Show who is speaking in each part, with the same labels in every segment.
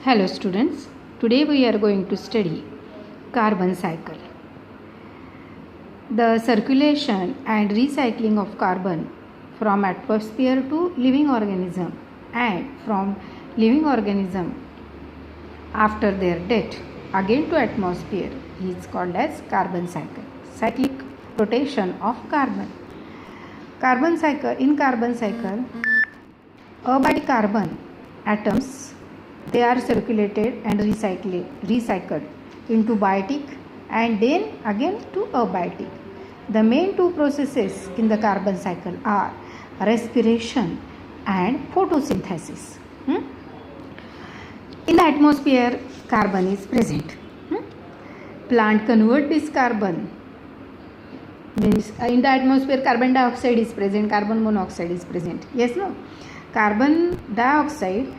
Speaker 1: Hello students, today we are going to study carbon cycle. The circulation and recycling of carbon from atmosphere to living organism and from living organism after their death again to atmosphere is called as carbon cycle. Cyclic rotation of carbon. Carbon cycle, abiotic carbon atoms, they are circulated and recycled into biotic and then again to abiotic. The main two processes in the carbon cycle are respiration and photosynthesis. In the atmosphere, carbon is present. Plant convert this carbon. Means in the atmosphere, carbon dioxide is present, carbon monoxide is present. Yes, no? Carbon dioxide,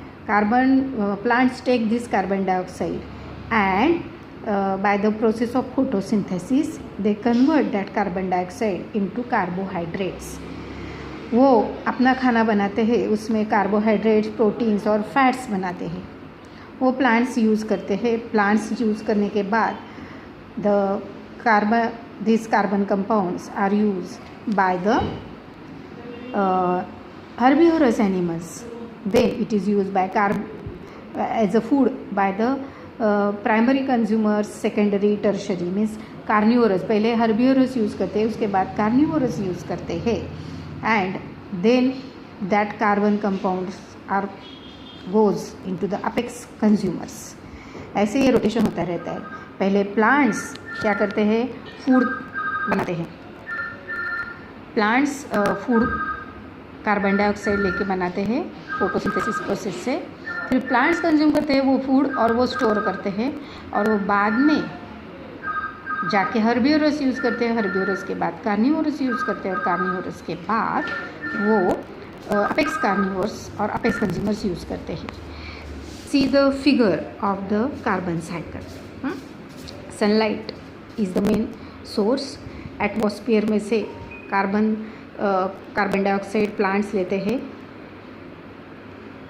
Speaker 1: plants take this carbon dioxide and by the process of photosynthesis they convert that carbon dioxide into carbohydrates. वो अपना खाना बनाते हैं, उसमें carbohydrates, proteins और fats बनाते हैं. वो प्लांट्स यूज़ करते हैं. प्लांट्स यूज़ करने के बाद these carbon compounds are used by the herbivorous animals. Then it is used by as a food by the primary consumers, secondary, tertiary, means carnivorous. पहले herbivorous यूज़ करते हैं, उसके बाद carnivorous यूज़ करते हैं, and then that carbon compounds goes into the apex consumers. ऐसे ये rotation होता रहता है. पहले प्लांट्स क्या करते हैं, फूड बनाते हैं. प्लांट्स फूड कार्बन डाइऑक्साइड लेके बनाते हैं फोटोसिंथेसिस प्रोसेस से. फिर प्लांट्स कंज्यूम करते हैं वो फूड और वो स्टोर करते हैं और वो बाद में जाके हर्बिवोरस यूज़ करते हैं. हर्बिवोरस के बाद कार्निवोरस यूज़ करते हैं और कार्निवोरस के बाद वो अपेक्स कार्निवोरस और अपेक्स कंज्यूमर्स यूज़ करते हैं. See the figure of the carbon cycle. Sunlight is the main source. Atmosphere में से कार्बन डाइऑक्साइड प्लांट्स लेते हैं.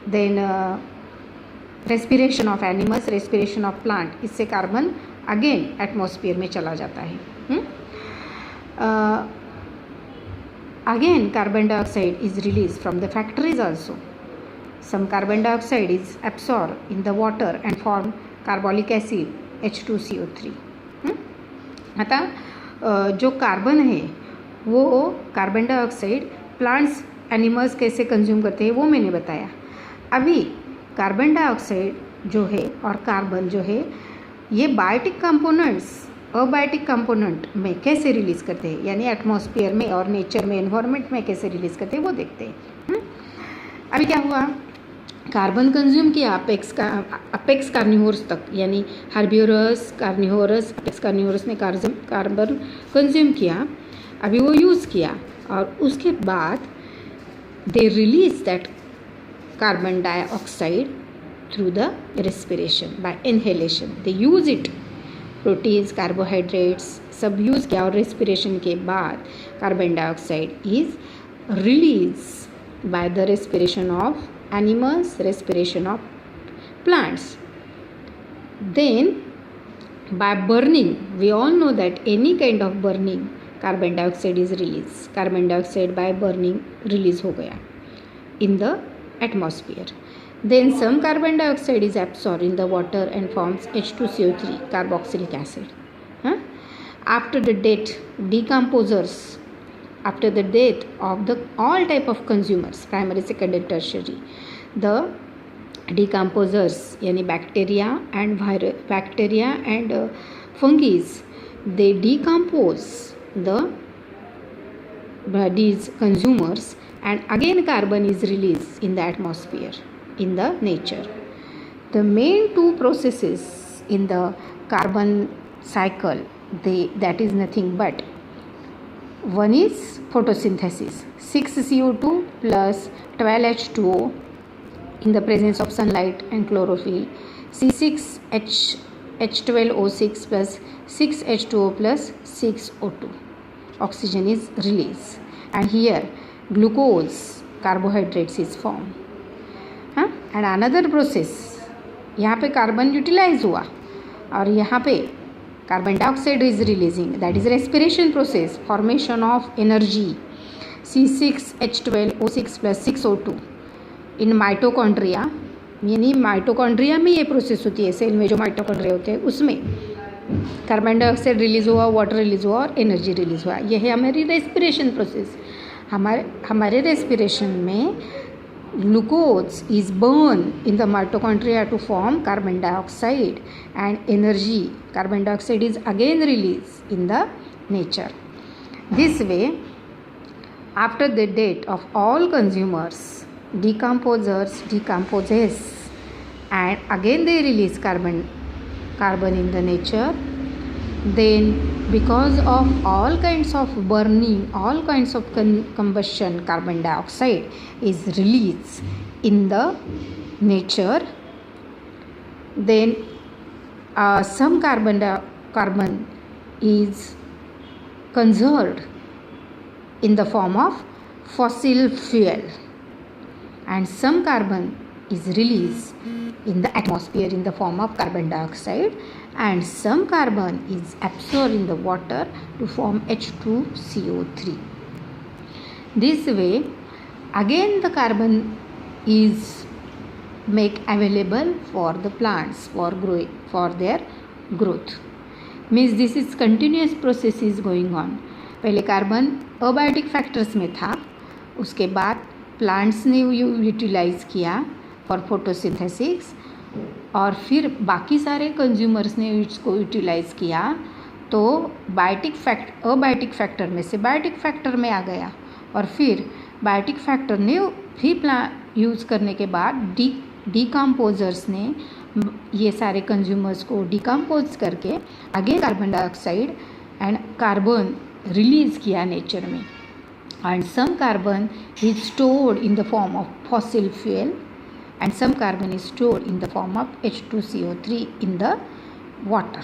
Speaker 1: Then respiration of animals, respiration of plant, इससे कार्बन अगेन एटमॉस्फेयर में चला जाता है. Again carbon dioxide is release from the factories also. Some carbon dioxide is absorb in the water and form carbolic acid H2CO3. आता जो carbon है वो carbon dioxide plants animals कैसे कंज्यूम करते हैं वो मैंने बताया. अभी कार्बन डाइऑक्साइड जो है और कार्बन जो है ये बायोटिक कंपोनेंट्स अबायोटिक कंपोनेंट में कैसे रिलीज़ करते हैं, यानी एटमॉस्फेयर में और नेचर में, एनवायरनमेंट में कैसे रिलीज़ करते हैं वो देखते हैं. अभी क्या हुआ, कार्बन कंज्यूम किया अपेक्स कार्निवोरस तक, यानी हर्बिवोरस, कार्निवोरस, अपेक्स कार्निवोरस ने कार्बन कंज्यूम किया. अभी वो यूज़ किया और उसके बाद they release that carbon dioxide through the respiration by inhalation. They use it, proteins, carbohydrates सब यूज़ किया और रेस्पिरेशन के बाद carbon dioxide is release by the respiration of animals, respiration of plants. Then by burning, we all know that any kind of burning carbon dioxide is released. Carbon dioxide by burning release हो गया in the atmosphere. Then some carbon dioxide is absorbed in the water and forms H2CO3, carboxylic acid. After the death, decomposers, after the death of the all type of consumers, primary, secondary, tertiary, the decomposers yani bacteria and fungi, they decompose these consumers and again carbon is released in the atmosphere, in the nature. The main two processes in the carbon cycle, that is nothing but one is photosynthesis, 6CO2 plus 12H2O in the presence of sunlight and chlorophyll, C6H12O6 plus 6H2O plus 6O2. Oxygen is released and here glucose, carbohydrates is formed. And another process यहाँ पे carbon utilise हुआ और यहाँ पे carbon dioxide is releasing, that is respiration process, formation of energy C6H12O6 + 6O2 in mitochondria, यानी mitochondria में ये process होती है, सेल में जो माइटोकॉन्ड्रिया होते हैं उसमें कार्बन डाइऑक्साइड रिलीज़ हुआ, वाटर रिलीज़ हुआ और एनर्जी रिलीज़ हुआ। यह है हमारी रेस्पिरेशन प्रोसेस। हमारे रेस्पिरेशन में glucose is burn in the mitochondria to form carbon dioxide and energy carbon dioxide is again release in the nature. This way, after the death of all consumers, decomposers decomposes and again they release carbon in the nature. Then because of all kinds of burning, all kinds of combustion, carbon dioxide is released in the nature. Then some carbon is conserved in the form of fossil fuel, and some carbon is released in the atmosphere in the form of carbon dioxide, and some carbon is absorbed in the water to form H2CO3. This way again the carbon is make available for the plants for growing, for their growth. Means this is continuous process is going on. पहले carbon abiotic factors में था, उसके बाद plants ने utilise किया for photosynthesis, और फिर बाकी सारे कंज्यूमर्स ने इसको यूटिलाइज किया, तो अबायोटिक फैक्टर में से बायोटिक फैक्टर में आ गया, और फिर बायोटिक फैक्टर ने भी यूज़ करने के बाद डिकम्पोजर्स ने ये सारे कंज्यूमर्स को डिकम्पोज करके again carbon dioxide and carbon release किया नेचर में. And some carbon is stored in the form of fossil fuel and some carbon is stored in the form of H2CO3 in the water.